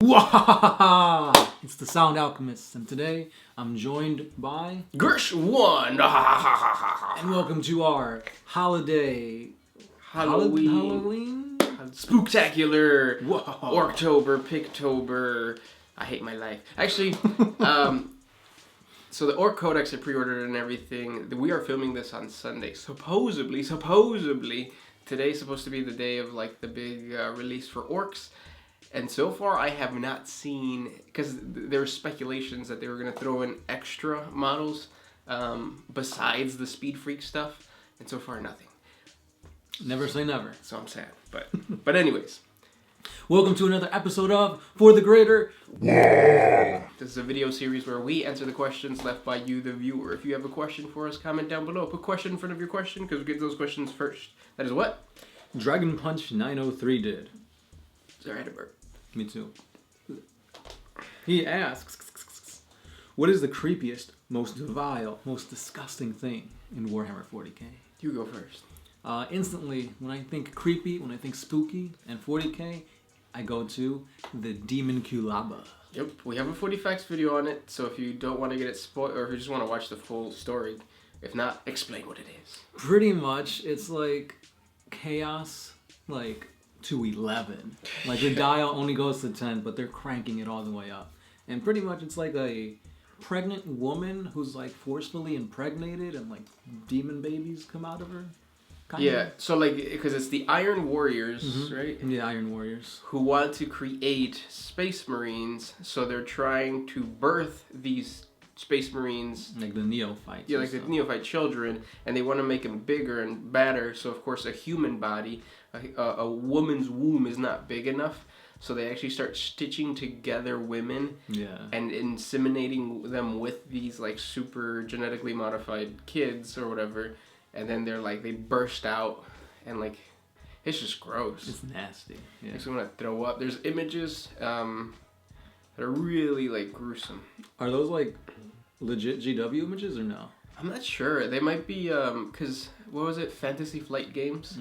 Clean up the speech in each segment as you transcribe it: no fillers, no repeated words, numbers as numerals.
Wahahaha! It's the Sound Alchemist, and today I'm joined by Gersh1! And welcome to our holiday... Halloween? Spooktacular! Orktober, Pictober. I hate my life. Actually, so the Orc Codex are pre-ordered and everything. We are filming this on Sunday. Supposedly, today's supposed to be the day of like the big release for Orcs. And so far, I have not seen, because there were speculations that they were going to throw in extra models besides the Speed Freak stuff. And so far, nothing. Never say never. So I'm sad. But anyways. Welcome to another episode of For the Greater WAAAGH. This is a video series where we answer the questions left by you, the viewer. If you have a question for us, comment down below. Put question in front of your question, because we get those questions first. That is what? Dragon Punch 903 did. Sorry, I had a burp. Me too. He asks, what is the creepiest, most vile, most disgusting thing in Warhammer 40K? You go first. Instantly, when I think creepy, when I think spooky and 40K, I go to the Demon Kulaba. Yep, we have a 40 facts video on it, so if you don't want to get it spoiled, or if you just want to watch the full story, if not, explain what it is. Pretty much, it's like chaos, like to 11. Like the dial only goes to 10, but they're cranking it all the way up. And pretty much it's like a pregnant woman who's like forcefully impregnated and like demon babies come out of her. Yeah, so like, because it's the Iron Warriors, right? The Iron Warriors. Who want to create Space Marines, so they're trying to birth these Space Marines. Like the neophytes. Yeah, like the neophyte children, and they want to make them bigger and badder, so of course a human body, a woman's womb is not big enough, so they actually start stitching together women and inseminating them with these like super genetically modified kids or whatever. And then they're like, they burst out, and like, it's just gross. It's nasty. Yeah. Makes me want to throw up. There's images that are really like gruesome. Are those like legit GW images or no? I'm not sure. They might be, cause what was it? Fantasy Flight Games.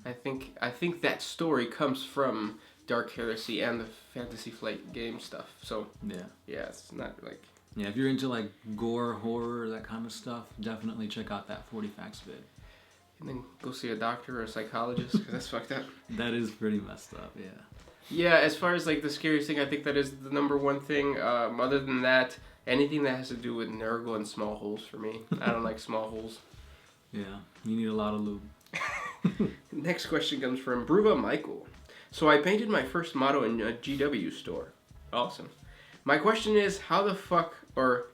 I think that story comes from Dark Heresy and the Fantasy Flight game stuff. So yeah, it's not like. Yeah, if you're into like gore, horror, that kind of stuff, definitely check out that 40 Facts vid. And then go see a doctor or a psychologist, because that's fucked up. That is pretty messed up, yeah. Yeah, as far as like the scariest thing, I think that is the number one thing. Other than that, anything that has to do with Nurgle and small holes for me. I don't like small holes. Yeah, you need a lot of lube. Next question comes from Bruva Michael. So I painted my first model in a GW store. Awesome. My question is, how the fuck won't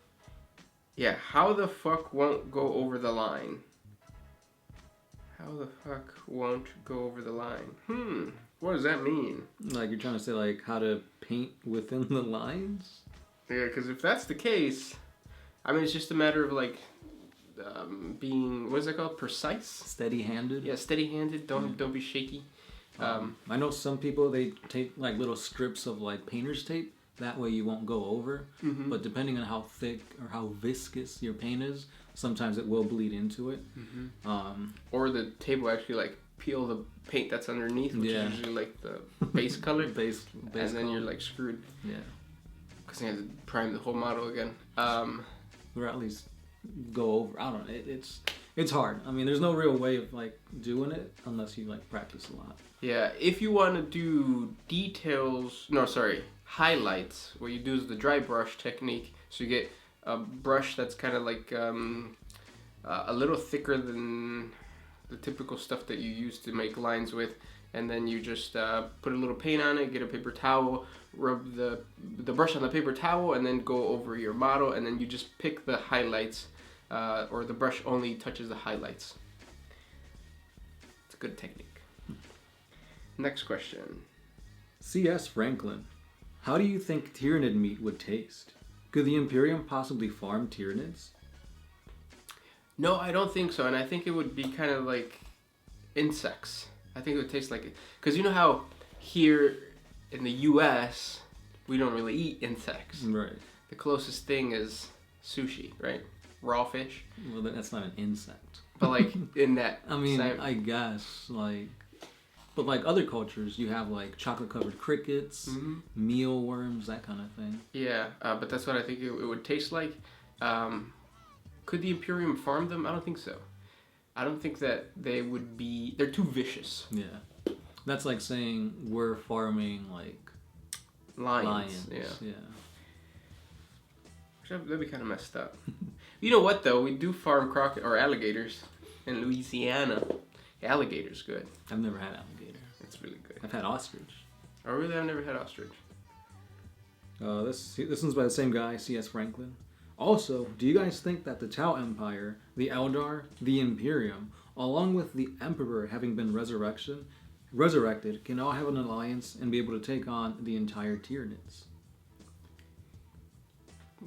go over the line? How the fuck won't go over the line? What does that mean? Like you're trying to say like how to paint within the lines? Yeah, because if that's the case, I mean, it's just a matter of like being, what is it called? Precise? Steady-handed? Yeah, steady-handed. Don't be shaky. I know some people, they take like little strips of like painter's tape. That way you won't go over. But depending on how thick or how viscous your paint is, sometimes it will bleed into it. Or the tape will actually like peel the paint that's underneath, which is usually like the base color. base and then color. You're like screwed. Yeah. Because you have to prime the whole model again. Or at least go over. I don't know. It's hard. I mean, there's no real way of like doing it unless you like practice a lot. Yeah, if you want to do highlights, what you do is the dry brush technique. So you get a brush that's kind of like a little thicker than the typical stuff that you use to make lines with, and then you just put a little paint on it, get a paper towel, rub the brush on the paper towel, and then go over your model, and then you just pick the highlights, or the brush only touches the highlights. It's a good technique. Next question. C.S. Franklin. How do you think Tyranid meat would taste? Could the Imperium possibly farm Tyranids? No, I don't think so. And I think it would be kind of like insects. I think it would taste like it. Because you know how here in the U.S., we don't really eat insects. Right. The closest thing is sushi, right? Raw fish. Well, that's not an insect. But like in that... I mean, I guess, like... But like other cultures, you have like chocolate-covered crickets, mealworms, that kind of thing. Yeah, but that's what I think it would taste like. Could the Imperium farm them? I don't think so. I don't think that they would be... They're too vicious. Yeah. That's like saying we're farming like... Lions. Yeah. That'd be kind of messed up. You know what, though? We do farm alligators in Louisiana. Alligator's good. I've never had alligator. It's really good. I've had ostrich. Oh, really? I've never had ostrich. This one's by the same guy, C.S. Franklin. Also, do you guys think that the Tau Empire, the Eldar, the Imperium, along with the Emperor having been resurrected, can all have an alliance and be able to take on the entire Tyranids?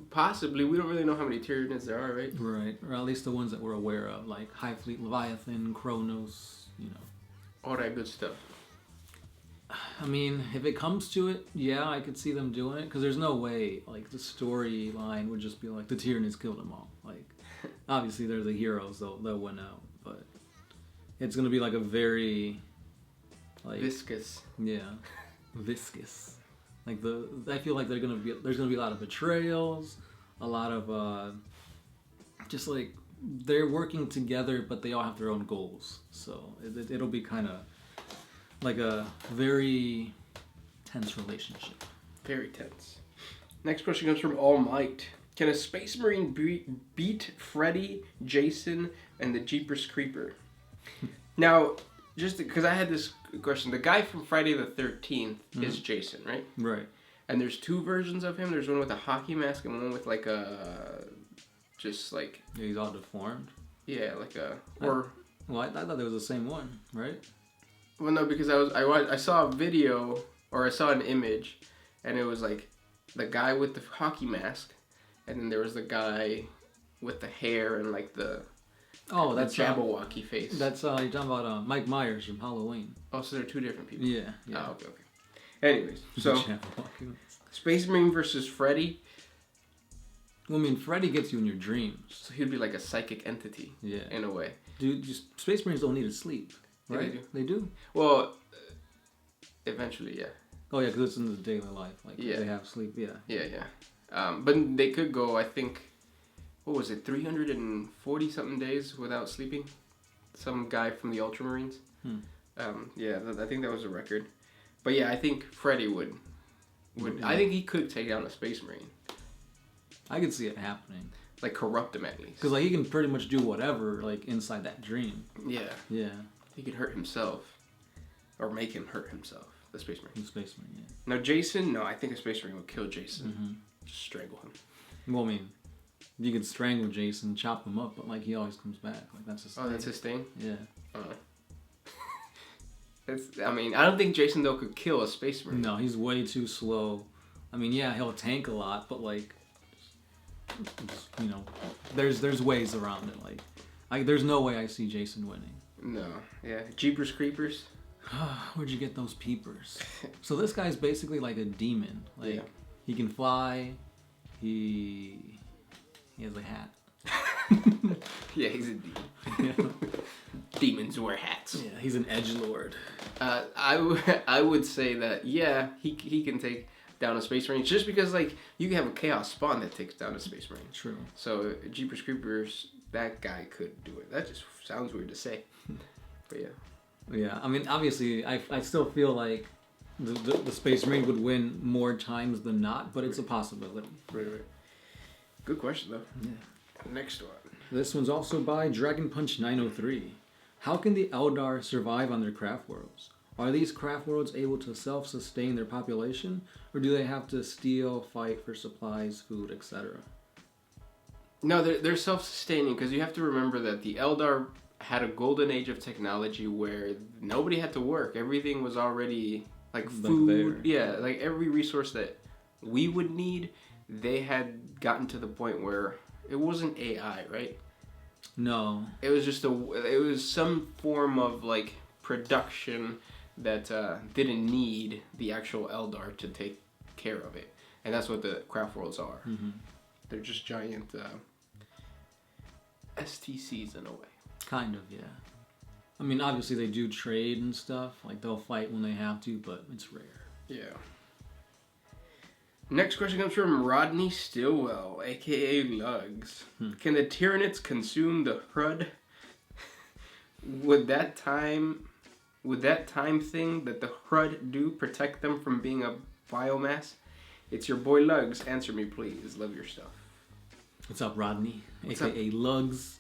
Possibly. We don't really know how many Tyranids there are, right? Right. Or at least the ones that we're aware of, like High Fleet Leviathan, Kronos, you know. All that good stuff. I mean, if it comes to it, yeah, I could see them doing it. Because there's no way, like, the storyline would just be like, the Tyranids killed them all. Like, obviously they're the heroes, they'll win out. But it's going to be like a very... like viscous. Yeah. Viscous. Like, I feel like there's going to be a lot of betrayals, a lot of, just like, they're working together, but they all have their own goals. So it'll be kind of like a very tense relationship. Very tense. Next question comes from All Might. Can a Space Marine beat Freddy, Jason, and the Jeepers Creeper? Now, just because I had this question, the guy from Friday the 13th is Jason, right? Right. And there's two versions of him. There's one with a hockey mask and one with like a, just like... Yeah, he's all deformed. Yeah, like a... I thought they was the same one, right? Well, no, because I saw a video, or I saw an image, and it was like the guy with the hockey mask, and then there was the guy with the hair and like the... Oh, that's Jabberwocky face. That's you're talking about Mike Myers from Halloween. Oh, so they're two different people. Yeah. Oh, okay. Anyways, so Space Marine versus Freddy. Well, I mean, Freddy gets you in your dreams. So he'd be like a psychic entity. Yeah. In a way. Dude, Space Marines don't need to sleep, right? Yeah, they do. Well, eventually, yeah. Oh yeah, because it's in the daily life. Like they have sleep. Yeah. Yeah. But they could go, I think. What was it, 340 something days without sleeping? Some guy from the Ultramarines. I think that was a record. But yeah, I think Freddy would. I think he could take down a Space Marine. I could see it happening. Like corrupt him at least. Because like he can pretty much do whatever like inside that dream. Yeah. Yeah. He could hurt himself, or make him hurt himself. The Space Marine. The Space Marine. Yeah. Now Jason, no, I think a Space Marine would kill Jason. Just strangle him. Well, I mean, you could strangle Jason, chop him up, but like he always comes back. Like that's his thing. Oh, that's his thing? Yeah. I don't think Jason though could kill a Space Marine. No, he's way too slow. I mean, yeah, he'll tank a lot, but like, you know, there's ways around it. Like, there's no way I see Jason winning. No. Yeah. Jeepers Creepers. Where'd you get those peepers? So this guy's basically like a demon. Like he can fly. He has a hat. Yeah, he's a demon. Demons wear hats. Yeah, he's an edgelord. I would say that he can take down a Space Marine just because like you can have a Chaos Spawn that takes down a Space Marine. True. So Jeepers Creepers, that guy could do it. That just sounds weird to say, but yeah. Yeah, I mean obviously I still feel like the Space Marine would win more times than not, but it's a possibility. Right. Good question though. Yeah. Next one. This one's also by Dragon Punch 903. How can the Eldar survive on their craft worlds? Are these craft worlds able to self-sustain their population, or do they have to steal, fight for supplies, food, etc.? No, they're self-sustaining because you have to remember that the Eldar had a golden age of technology where nobody had to work. Everything was already like food. Yeah, like every resource that we would need, they had gotten to the point where it wasn't AI, right? No. It was just it was some form of like production that didn't need the actual Eldar to take care of it. And that's what the craft worlds are. Mm-hmm. They're just giant STCs in a way. Kind of, yeah. I mean, obviously they do trade and stuff. Like they'll fight when they have to, but it's rare. Yeah. Next question comes from Rodney Stillwell, aka Lugs. Can the Tyranids consume the HUD? Would that time thing that the HUD do protect them from being a biomass? It's your boy Lugs. Answer me, please. Love your stuff. What's up, Rodney? What's aka up? Lugs.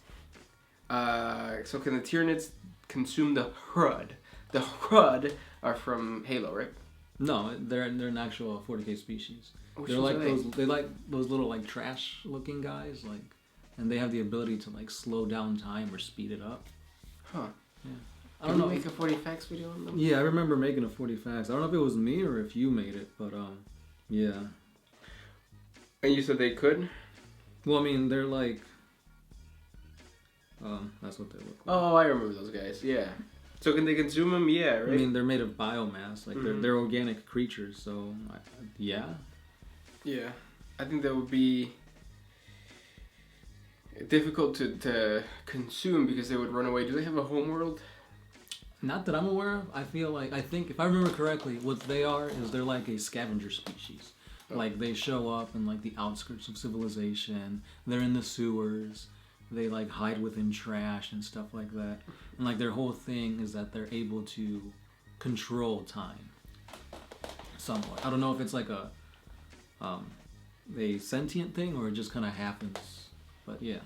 So can the Tyranids consume the HUD? The HUD are from Halo, right? No, they're an actual 40K species. Which They're like ones are those little like trash looking guys, like, and they have the ability to like slow down time or speed it up. Huh. Yeah. I don't know. Make a 40 facts video on them? Yeah, I remember making a 40 facts. I don't know if it was me or if you made it, but yeah. And you said they could? Well, I mean, they're like, that's what they look like. Oh, I remember those guys. Yeah. So can they consume them? Yeah, right? I mean, they're made of biomass. Like they're organic creatures. So yeah. Yeah, I think that would be difficult to consume because they would run away. Do they have a homeworld? Not that I'm aware of. I think if I remember correctly, what they are is they're like a scavenger species. Oh. Like they show up in like the outskirts of civilization. They're in the sewers. They like hide within trash and stuff like that. And like their whole thing is that they're able to control time somewhat. I don't know if it's like a sentient thing or it just kind of happens, but yeah.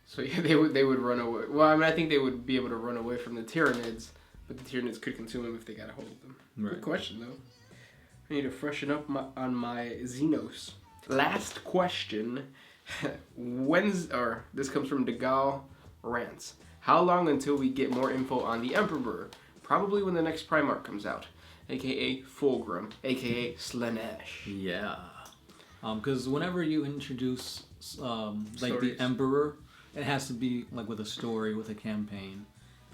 So yeah, they would run away. Well, I mean, I think they would be able to run away from the Tyranids, but the Tyranids could consume them if they got a hold of them. Right. Good question though. I need to freshen up on my Xenos. Last question. This comes from Degal Rants. How long until we get more info on the Emperor? Probably when the next Primarch comes out. AKA Fulgrim, AKA Slanesh. Yeah. Because whenever you introduce like Stories. the Emperor, it has to be like with a story, with a campaign.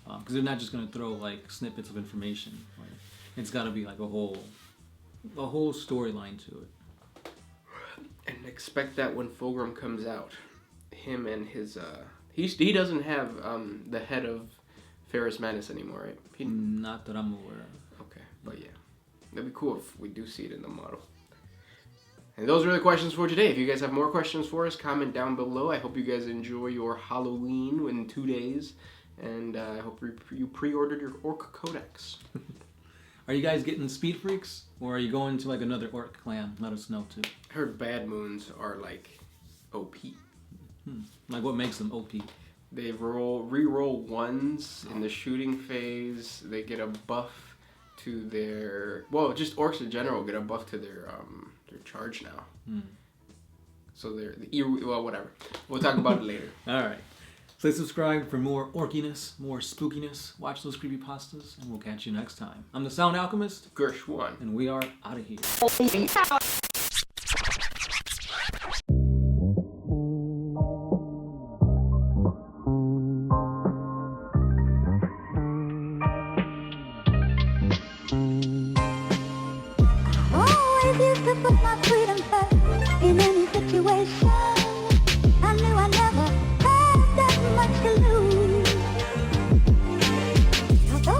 Because they're not just going to throw like snippets of information. Like, it's got to be like a whole storyline to it. And expect that when Fulgrim comes out, him and his he doesn't have the head of Ferrus Manus anymore, right? Not that I'm aware of. Okay, but yeah, that'd be cool if we do see it in the model. And those are the questions for today. If you guys have more questions for us, comment down below. I hope you guys enjoy your Halloween in 2 days, and I hope you pre-ordered your Orc Codex. Are you guys getting Speed Freaks, or are you going to like another Orc clan? Let us know too. I heard Bad Moons are like OP. Like what makes them OP? They re-roll ones in the shooting phase. They get a buff to their... Well, just orcs in general get a buff to their charge now. So well, whatever. We'll talk about it later. Alright. Stay subscribed for more orkiness, more spookiness. Watch those creepypastas, and we'll catch you next time. I'm the Sound Alchemist. Gersh1. And we are out of here. Always used to put my freedom first in any situation.